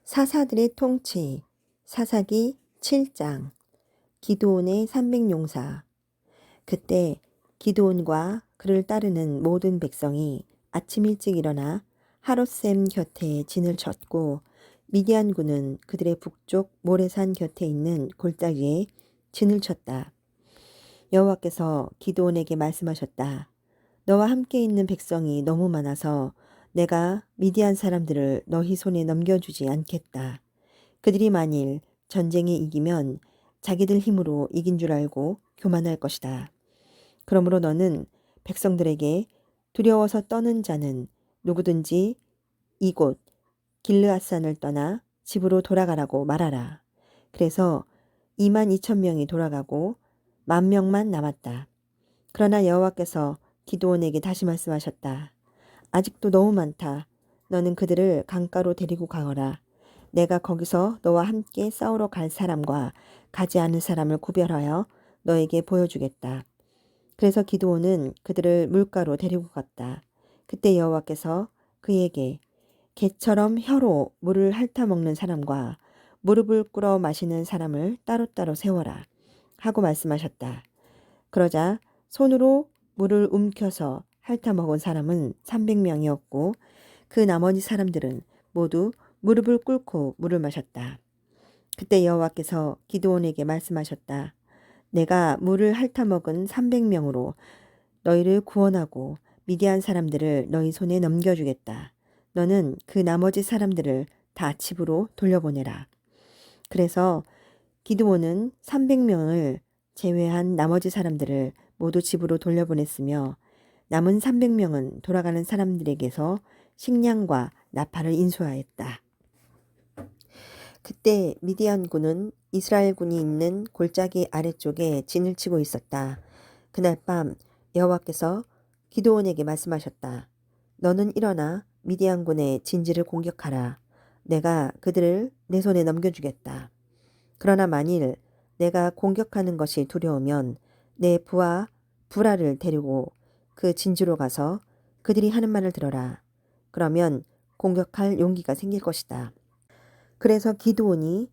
사사들의 통치. 사사기 7장. 기드온의 300용사. 그때 기드온과 그를 따르는 모든 백성이 아침 일찍 일어나 하롯셈 곁에 진을 쳤고, 미디안군은 그들의 북쪽 모래산 곁에 있는 골짜기에 진을 쳤다. 여호와께서 기드온에게 말씀하셨다. 너와 함께 있는 백성이 너무 많아서 내가 미디안 사람들을 너희 손에 넘겨주지 않겠다. 그들이 만일 전쟁에 이기면 자기들 힘으로 이긴 줄 알고 교만할 것이다. 그러므로 너는 백성들에게 두려워서 떠는 자는 누구든지 이곳 길르앗산을 떠나 집으로 돌아가라고 말하라. 그래서 22,000명이 돌아가고 10,000명만 남았다. 그러나 여호와께서 기드온에게 다시 말씀하셨다. 아직도 너무 많다. 너는 그들을 강가로 데리고 가거라. 내가 거기서 너와 함께 싸우러 갈 사람과 가지 않을 사람을 구별하여 너에게 보여주겠다. 그래서 기드온은 그들을 물가로 데리고 갔다. 그때 여호와께서 그에게 개처럼 혀로 물을 핥아먹는 사람과 무릎을 꿇어 마시는 사람을 따로따로 세워라 하고 말씀하셨다. 그러자 손으로 물을 움켜서 핥아먹은 사람은 300명이었고 그 나머지 사람들은 모두 무릎을 꿇고 물을 마셨다. 그때 여호와께서 기드온에게 말씀하셨다. 내가 물을 핥아먹은 300명으로 너희를 구원하고 미디안 사람들을 너희 손에 넘겨주겠다. 너는 그 나머지 사람들을 다 집으로 돌려보내라. 그래서 기드온은 300명을 제외한 나머지 사람들을 모두 집으로 돌려보냈으며 남은 300명은 돌아가는 사람들에게서 식량과 나팔을 인수하였다. 그때 미디안군은 이스라엘군이 있는 골짜기 아래쪽에 진을 치고 있었다. 그날 밤 여호와께서 기드온에게 말씀하셨다. 너는 일어나 미디안군의 진지를 공격하라. 내가 그들을 내 손에 넘겨주겠다. 그러나 만일 내가 공격하는 것이 두려우면 내 부하 부라를 데리고 그 진주로 가서 그들이 하는 말을 들어라. 그러면 공격할 용기가 생길 것이다. 그래서 기드온이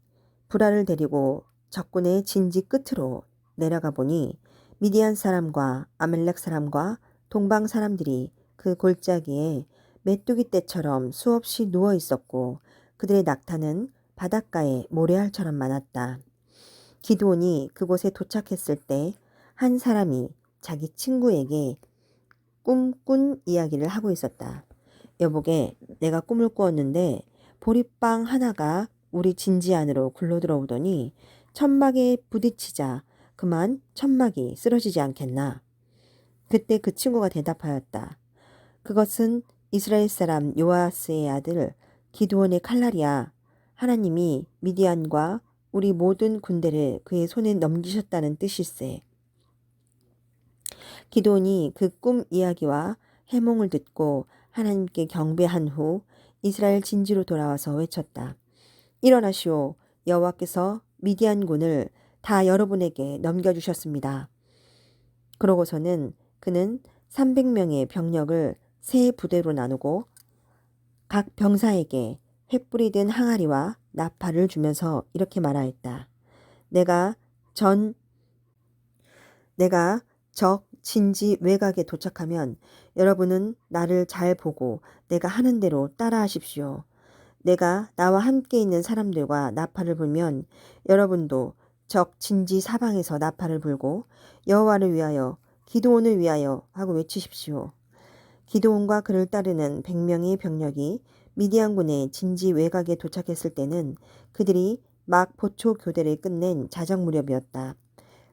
부라를 데리고 적군의 진지 끝으로 내려가 보니 미디안 사람과 아멜렉 사람과 동방 사람들이 그 골짜기에 메뚜기 떼처럼 수없이 누워 있었고 그들의 낙타는 바닷가에 모래알처럼 많았다. 기드온이 그곳에 도착했을 때 한 사람이 자기 친구에게 꿈꾼 이야기를 하고 있었다. 여보게, 내가 꿈을 꾸었는데 보리빵 하나가 우리 진지 안으로 굴러 들어오더니 천막에 부딪히자 그만 천막이 쓰러지지 않겠나. 그때 그 친구가 대답하였다. 그것은 이스라엘 사람 요아스의 아들 기드온의 칼날이야. 하나님이 미디안과 우리 모든 군대를 그의 손에 넘기셨다는 뜻일세. 기드온이 그 꿈 이야기와 해몽을 듣고 하나님께 경배한 후 이스라엘 진지로 돌아와서 외쳤다. 일어나시오. 여호와께서 미디안군을 다 여러분에게 넘겨주셨습니다. 그러고서는 그는 300명의 병력을 세 부대로 나누고 각 병사에게 횃불이 든 항아리와 나팔을 주면서 이렇게 말하였다. 내가 적 진지 외곽에 도착하면 여러분은 나를 잘 보고 내가 하는 대로 따라하십시오. 내가 나와 함께 있는 사람들과 나팔을 불면 여러분도 적 진지 사방에서 나팔을 불고 여호와를 위하여 기드온을 위하여 하고 외치십시오. 기드온과 그를 따르는 100명의 병력이 미디안군의 진지 외곽에 도착했을 때는 그들이 막 보초 교대를 끝낸 자정 무렵이었다.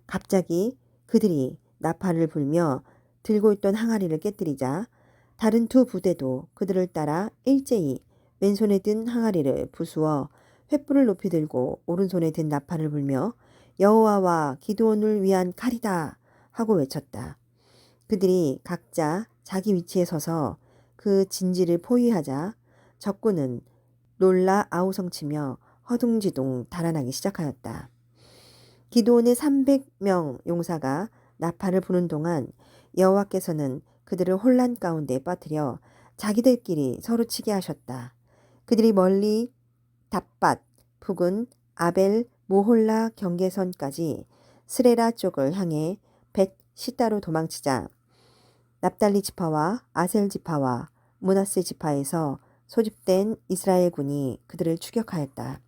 갑자기 그들이 나팔을 불며 들고 있던 항아리를 깨뜨리자 다른 두 부대도 그들을 따라 일제히 왼손에 든 항아리를 부수어 횃불을 높이 들고 오른손에 든 나팔을 불며 여호와와 기드온을 위한 칼이다 하고 외쳤다. 그들이 각자 자기 위치에 서서 그 진지를 포위하자 적군은 놀라 아우성치며 허둥지둥 달아나기 시작하였다. 기드온의 300명 용사가 나팔을 부는 동안 여호와께서는 그들을 혼란 가운데 빠뜨려 자기들끼리 서로 치게 하셨다. 그들이 멀리 답밭 북은 아벨 모홀라 경계선까지 스레라 쪽을 향해 벳 시다로 도망치자 납달리 지파와 아셀 지파와 므낫세 지파에서 소집된 이스라엘군이 그들을 추격하였다.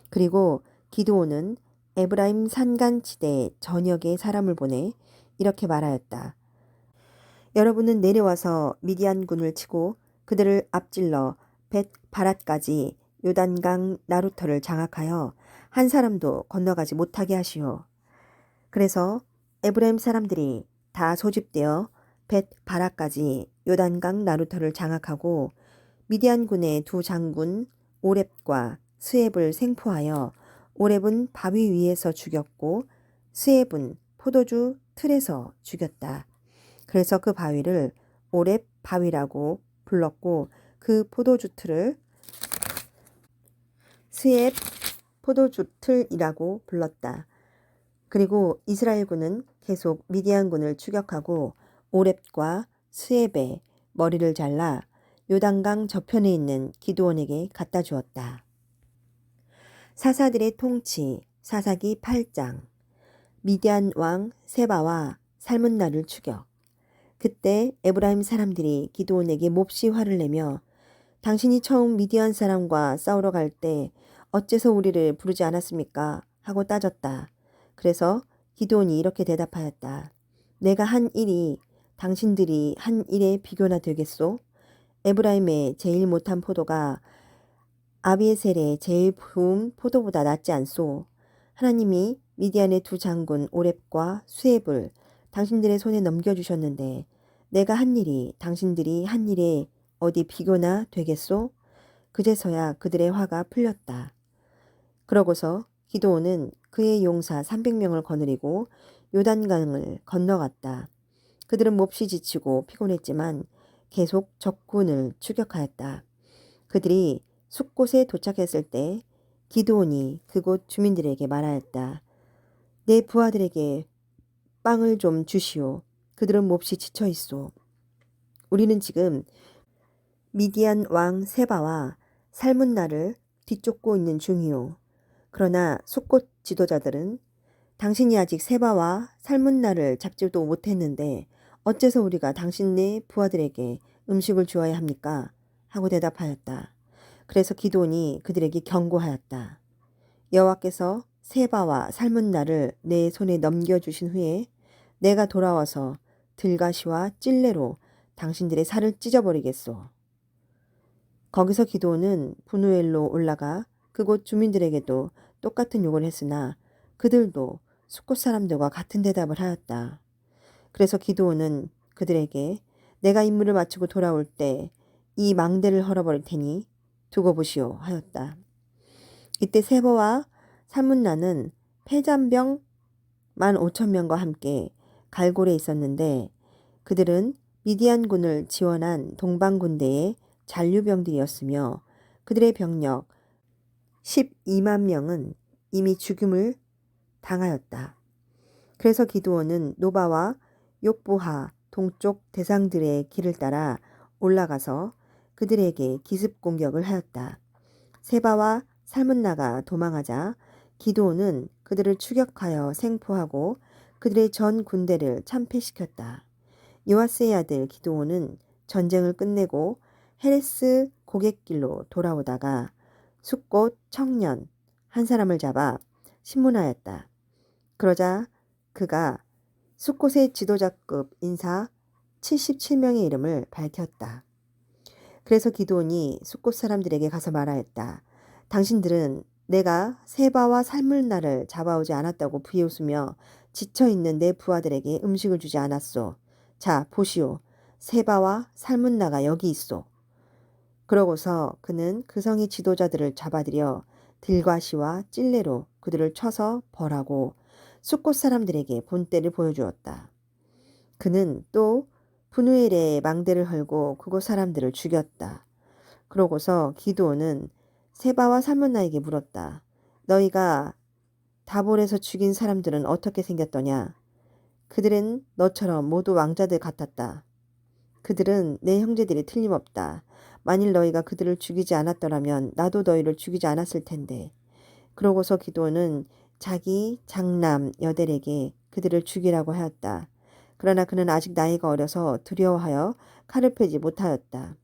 그리고 기드온은 에브라임 산간지대 전역에 사람을 보내 이렇게 말하였다. 여러분은 내려와서 미디안군을 치고 그들을 앞질러 벳 바랏까지 요단강 나루터를 장악하여 한 사람도 건너가지 못하게 하시오. 그래서 에브라임 사람들이 다 소집되어 벳 바랏까지 요단강 나루터를 장악하고 미디안군의 두 장군 오렙과 스앱을 생포하여 오렙은 바위 위에서 죽였고 스앱은 포도주 틀에서 죽였다. 그래서 그 바위를 오렙 바위라고 불렀고 그 포도주 틀을 스앱 포도주 틀이라고 불렀다. 그리고 이스라엘군은 계속 미디안군을 추격하고 오렙과 스앱의 머리를 잘라 요단강 저편에 있는 기드온에게 갖다 주었다. 사사들의 통치 사사기 8장 미디안 왕 세바와 살문나를 추격. 그때 에브라임 사람들이 기드온에게 몹시 화를 내며 당신이 처음 미디안 사람과 싸우러 갈 때 어째서 우리를 부르지 않았습니까? 하고 따졌다. 그래서 기드온이 이렇게 대답하였다. 내가 한 일이 당신들이 한 일에 비교나 되겠소? 에브라임의 제일 못한 포도가 아비에셀의 제일 부은 포도보다 낫지 않소. 하나님이 미디안의 두 장군 오렙과 수앱을 당신들의 손에 넘겨주셨는데 내가 한 일이 당신들이 한 일에 어디 비교나 되겠소? 그제서야 그들의 화가 풀렸다. 그러고서 기드온은 그의 용사 300명을 거느리고 요단강을 건너갔다. 그들은 몹시 지치고 피곤했지만 계속 적군을 추격하였다. 그들이 숲곳에 도착했을 때 기드온이 그곳 주민들에게 말하였다. 내 부하들에게 빵을 좀 주시오. 그들은 몹시 지쳐 있소. 우리는 지금 미디안 왕 세바와 살문나를 뒤쫓고 있는 중이오. 그러나 숲곳 지도자들은 당신이 아직 세바와 살문나를 잡지도 못했는데 어째서 우리가 당신네 부하들에게 음식을 주어야 합니까? 하고 대답하였다. 그래서 기드온이 그들에게 경고하였다. 여호와께서 세바와 살문나를 내 손에 넘겨주신 후에 내가 돌아와서 들가시와 찔레로 당신들의 살을 찢어버리겠소. 거기서 기드온은 분우엘로 올라가 그곳 주민들에게도 똑같은 욕을 했으나 그들도 숲곳 사람들과 같은 대답을 하였다. 그래서 기드온은 그들에게 내가 임무를 마치고 돌아올 때 이 망대를 헐어버릴 테니 두고 보시오 하였다. 이때 세바와 살문나는 패잔병 15,000명과 함께 갈골에 있었는데 그들은 미디안군을 지원한 동방군대의 잔류병들이었으며 그들의 병력 12만 명은 이미 죽음을 당하였다. 그래서 기드온은 노바와 욕보하 동쪽 대상들의 길을 따라 올라가서 그들에게 기습 공격을 하였다. 세바와 살문나가 도망하자 기드온은 그들을 추격하여 생포하고 그들의 전 군대를 참패시켰다. 요아스의 아들 기드온은 전쟁을 끝내고 헤레스 고갯길로 돌아오다가 숲곳 청년 한 사람을 잡아 신문하였다. 그러자 그가 숲곳의 지도자급 인사 77명의 이름을 밝혔다. 그래서 기드온이 숲곳 사람들에게 가서 말하였다. 당신들은 내가 세바와 살문나를 잡아오지 않았다고 비웃으며 지쳐있는 내 부하들에게 음식을 주지 않았소. 자, 보시오. 세바와 살문나가 여기 있소. 그러고서 그는 그 성의 지도자들을 잡아들여 들과시와 찔레로 그들을 쳐서 벌하고 숲곳 사람들에게 본때를 보여주었다. 그는 또 분우엘의 망대를 헐고 그곳 사람들을 죽였다. 그러고서 기드온은 세바와 살문나에게 물었다. 너희가 다볼에서 죽인 사람들은 어떻게 생겼더냐? 그들은 너처럼 모두 왕자들 같았다. 그들은 내 형제들이 틀림없다. 만일 너희가 그들을 죽이지 않았더라면 나도 너희를 죽이지 않았을 텐데. 그러고서 기드온은 자기 장남 여델에게 그들을 죽이라고 하였다. 그러나 그는 아직 나이가 어려서 두려워하여 칼을 펴지 못하였다.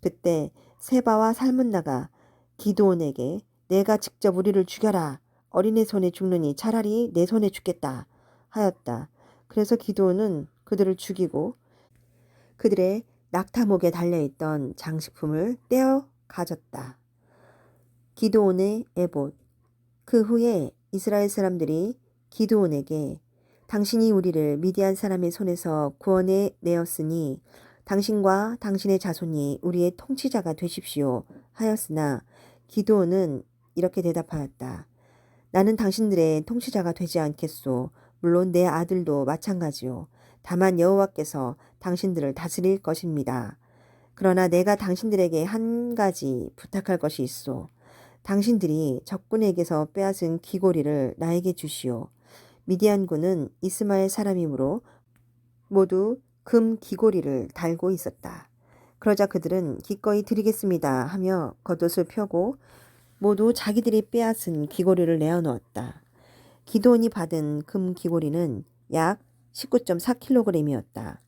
그때 세바와 살문나가 기드온에게 내가 직접 우리를 죽여라. 어린애 손에 죽느니 차라리 내 손에 죽겠다 하였다. 그래서 기드온은 그들을 죽이고 그들의 낙타목에 달려있던 장식품을 떼어 가졌다. 기드온의 에봇. 그 후에 이스라엘 사람들이 기드온에게 당신이 우리를 미디안 사람의 손에서 구원해 내었으니 당신과 당신의 자손이 우리의 통치자가 되십시오 하였으나 기드온은 이렇게 대답하였다. 나는 당신들의 통치자가 되지 않겠소. 물론 내 아들도 마찬가지요. 다만 여호와께서 당신들을 다스릴 것입니다. 그러나 내가 당신들에게 한 가지 부탁할 것이 있소. 당신들이 적군에게서 빼앗은 귀고리를 나에게 주시오. 미디안군은 이스마엘 사람이므로 모두 금 귀고리를 달고 있었다. 그러자 그들은 기꺼이 드리겠습니다 하며 겉옷을 펴고 모두 자기들이 빼앗은 귀고리를 내어놓았다. 기드온이 받은 금 귀고리는 약 19.4kg이었다.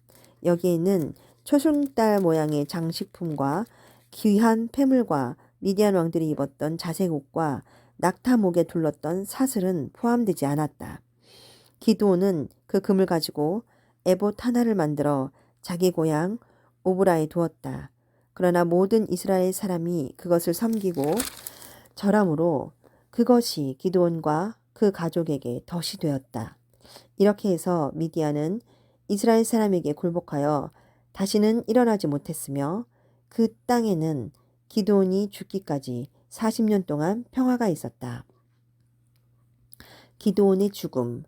여기에는 초승달 모양의 장식품과 귀한 폐물과 미디안 왕들이 입었던 자색 옷과 낙타 목에 둘렀던 사슬은 포함되지 않았다. 기드온은 그 금을 가지고 에봇 하나를 만들어 자기 고향 오브라에 두었다. 그러나 모든 이스라엘 사람이 그것을 섬기고 절함으로 그것이 기드온과 그 가족에게 덫이 되었다. 이렇게 해서 미디안은 이스라엘 사람에게 굴복하여 다시는 일어나지 못했으며 그 땅에는 기드온이 죽기까지 40년 동안 평화가 있었다. 기드온의 죽음.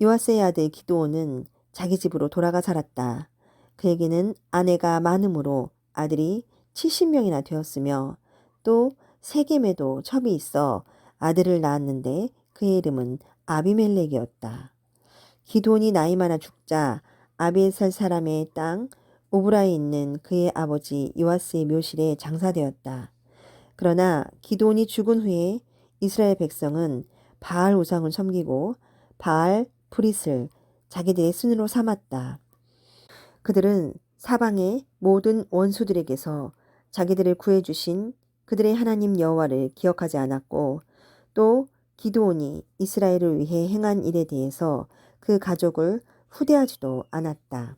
요아스의 아들 기드온은 자기 집으로 돌아가 살았다. 그에게는 아내가 많으므로 아들이 70명이나 되었으며 또 세겜에도 첩이 있어 아들을 낳았는데 그의 이름은 아비멜렉이었다. 기드온이 나이 많아 죽자 아비에살 사람의 땅 오브라에 있는 그의 아버지 요아스의 묘실에 장사되었다. 그러나 기드온이 죽은 후에 이스라엘 백성은 바알 우상을 섬기고 바알 브릿을 자기들의 신으로 삼았다. 그들은 사방의 모든 원수들에게서 자기들을 구해주신 그들의 하나님 여호와를 기억하지 않았고 또 기드온이 이스라엘을 위해 행한 일에 대해서 그 가족을 후대하지도 않았다.